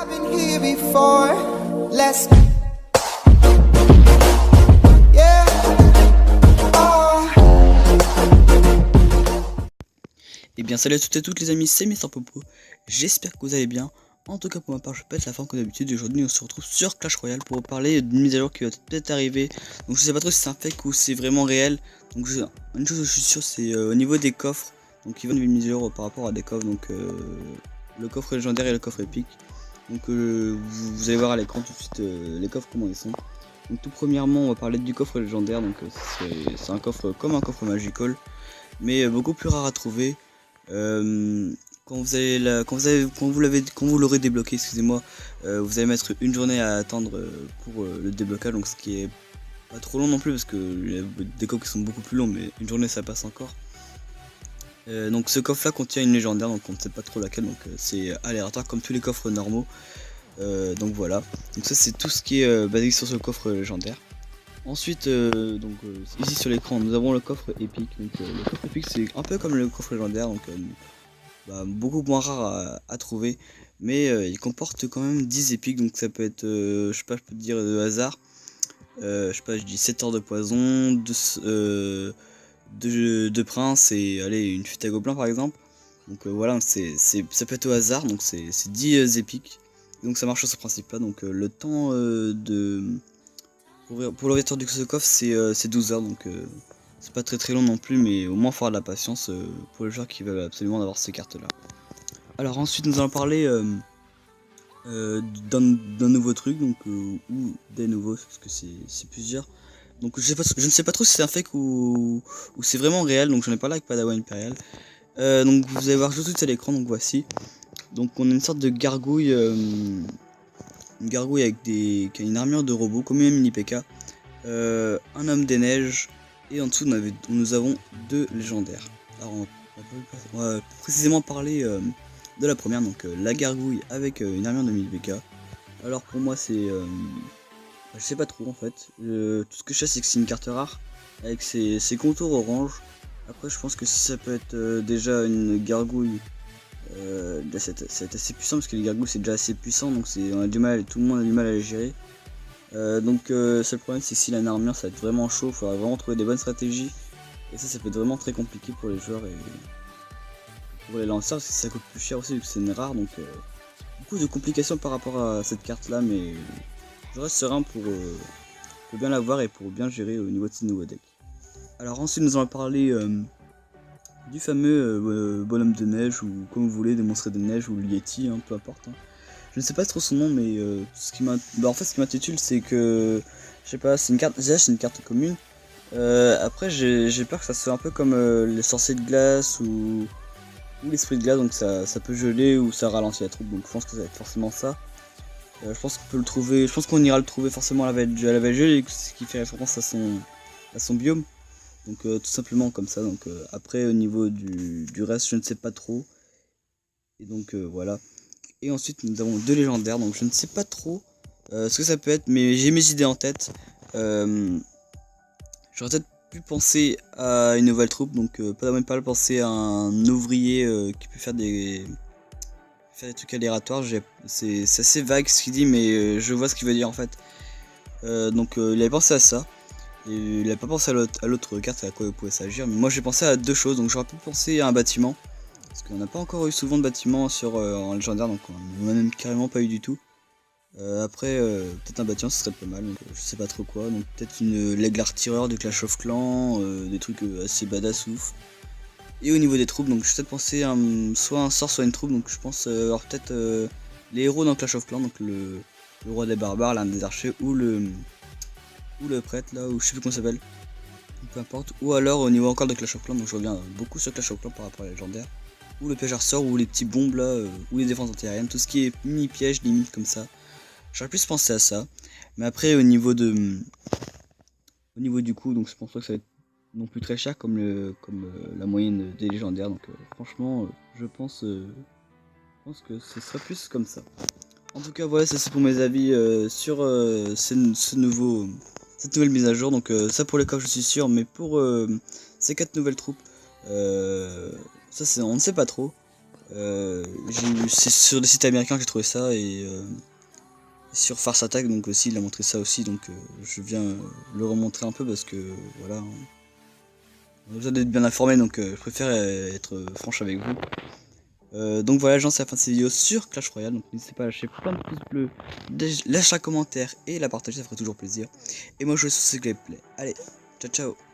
been here before. Let's yeah. Oh. Et bien salut à toutes et toutes les amis, c'est Mister Popo, j'espère que vous allez bien. En tout cas pour ma part je pète la forme comme d'habitude. Aujourd'hui on se retrouve sur Clash Royale pour parler d'une mise à jour qui va peut-être arriver. Donc je sais pas trop si c'est un fake ou c'est vraiment réel. Donc une chose que je suis sûr c'est au niveau des coffres. Donc il va y avoir une mise à jour par rapport à des coffres. Donc le coffre légendaire et le coffre épique. Donc vous allez voir à l'écran tout de suite les coffres comment ils sont. Donc tout premièrement on va parler du coffre légendaire. Donc c'est un coffre comme un coffre magical, mais beaucoup plus rare à trouver. Quand vous l'aurez débloqué, excusez-moi, vous allez mettre une journée à attendre pour le déblocage, donc ce qui est pas trop long non plus parce que il y a des coffres qui sont beaucoup plus longs, mais une journée ça passe encore. Donc ce coffre là contient une légendaire, donc on ne sait pas trop laquelle, donc c'est aléatoire comme tous les coffres normaux. Donc voilà, donc ça c'est tout ce qui est basé sur ce coffre légendaire. Ensuite, ici sur l'écran, nous avons le coffre épique. Donc, le coffre épique, c'est un peu comme le coffre légendaire, donc beaucoup moins rare à trouver, mais il comporte quand même 10 épiques. Donc ça peut être, je sais pas, je peux te dire de hasard. Je sais pas, je dis 7 heures de poison, 2 princes et allez une fuite à gobelins par exemple. Donc voilà, ça peut être au hasard. Donc c'est 10 épiques. Donc ça marche sur ce principe-là. Donc le temps pour l'ouverture de ce coffre c'est 12 heures, donc c'est pas très long non plus, mais au moins faut avoir de la patience pour les joueurs qui veulent absolument avoir ces cartes là. Alors ensuite nous allons parler d'un nouveau truc, donc ou des nouveaux, parce que c'est plusieurs. Donc je ne sais pas trop si c'est un fake ou c'est vraiment réel, donc j'en ai parlé avec Padawan Imperial. Donc vous allez voir tout de suite à l'écran, donc voici. Donc on a une sorte de gargouille. Une gargouille avec qui a une armure de robot comme une mini PK, un homme des neiges, et en dessous nous avons 2 légendaires. Alors on va précisément parler de la première, donc la gargouille avec une armure de mini PK. Alors pour moi c'est je sais pas trop en fait, tout ce que je sais c'est que c'est une carte rare avec ses contours orange. Après je pense que si ça peut être déjà une gargouille, c'est assez puissant parce que les gargouilles c'est déjà assez puissant, donc tout le monde a du mal à les gérer. Seul problème c'est que si la armure ça va être vraiment chaud, il faudra vraiment trouver des bonnes stratégies, et ça peut être vraiment très compliqué pour les joueurs et pour les lanceurs parce que ça coûte plus cher aussi vu que c'est une rare, donc beaucoup de complications par rapport à cette carte là, mais je reste serein pour bien l'avoir et pour bien gérer au niveau de ce nouveau deck. Alors ensuite nous allons parler du fameux bonhomme de neige, ou comme vous voulez, des monstres de neige, ou le Yeti, peu importe. Je ne sais pas trop son nom, mais en fait ce qui m'intitule c'est que, je sais pas, c'est une carte, déjà c'est une carte commune. Après j'ai peur que ça soit un peu comme les sorciers de glace ou l'esprit de glace, donc ça peut geler ou ça ralentit la troupe, donc je pense que ça va être forcément ça. Je pense qu'on peut le trouver, je pense qu'on ira le trouver forcément à la veille gelée, ce qui fait référence à son biome. Donc tout simplement comme ça. Donc après au niveau du reste je ne sais pas trop. Et donc voilà. Et ensuite nous avons 2 légendaires. Donc je ne sais pas trop ce que ça peut être, mais j'ai mes idées en tête. J'aurais peut-être pu penser à une nouvelle troupe. Donc pas même pas penser à un ouvrier qui peut faire des trucs aléatoires. C'est assez vague ce qu'il dit, mais je vois ce qu'il veut dire en fait. Il avait pensé à ça. Et il n'a pas pensé à l'autre carte à quoi il pouvait s'agir, mais moi j'ai pensé à 2 choses. Donc j'aurais pu penser à un bâtiment, parce qu'on n'a pas encore eu souvent de bâtiments en légendaire, donc on n'en a même carrément pas eu du tout. Après peut-être un bâtiment ce serait pas mal, donc je sais pas trop quoi. Donc peut-être l'aigle artireur de Clash of Clans, des trucs assez badass ouf. Et au niveau des troupes, donc je vais peut-être penser à soit un sort soit une troupe. Donc je pense alors peut-être les héros dans Clash of Clans, donc le roi des barbares, l'un des archers, ou le prêtre là, ou je sais plus comment ça s'appelle, peu importe. Ou alors au niveau encore de Clash of Clans, donc je reviens beaucoup sur Clash of Clans par rapport à la légendaire, ou le piège arceur, ou les petits bombes là, ou les défenses antiaériennes, tout ce qui est mini piège limite comme ça. J'aurais plus pensé à ça, mais après au niveau du coup, donc je pense pas que ça va être non plus très cher comme la moyenne des légendaires. Donc franchement je pense que ce sera plus comme ça. En tout cas voilà, ça c'est pour mes avis sur cette nouvelle mise à jour. Donc ça pour les coffres je suis sûr, mais pour ces 4 nouvelles troupes, ça on ne sait pas trop. C'est sur des sites américains que j'ai trouvé ça et sur Farce Attack donc aussi il a montré ça aussi donc je viens le remontrer un peu parce que voilà hein. On a besoin d'être bien informé donc je préfère être franche avec vous. Donc voilà les gens, c'est la fin de cette vidéo sur Clash Royale, donc n'hésitez pas à lâcher plein de pouces bleus, lâcher un commentaire et la partager, ça ferait toujours plaisir. Et moi je vous souhaite ce gameplay. Allez, ciao ciao.